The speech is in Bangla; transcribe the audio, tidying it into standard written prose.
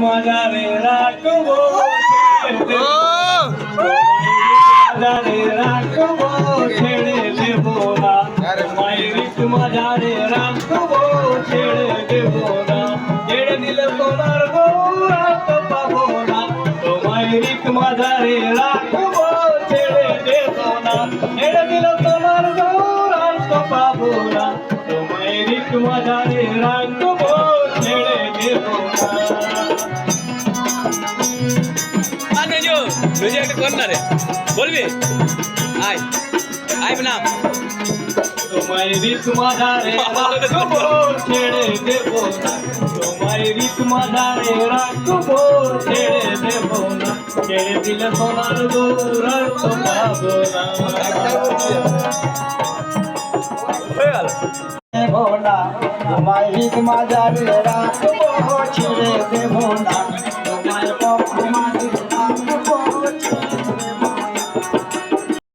মাজারে রাখবো মাজারে রাখবো ছেড়ে দেব না মায়ের মাজারে রাখবো ছেড়ে দেব না ছেড়ে দিলে তোমার গৌরব পাবো না তোমায় মাজারে রাখবো ছেড়ে দেব না ছেড়ে দিলে তোমার গৌরব পাবো না তোমায় মাজারে রাখবো ছেড়ে দেব না। একটা কর না রে বলবি আয় আয় নাম তোমায় রিত মাঝারে রাখবো ছেড়ে দেব না তোমায় রিত মাঝারে রাখবো ছেড়ে দেব না ছেড়ে দিলে তোমার দৌড়ার তো পাবো না দেব না তোমায় রিত মাঝারে রাখবো ছেড়ে দেব না তোমায় পক্ষে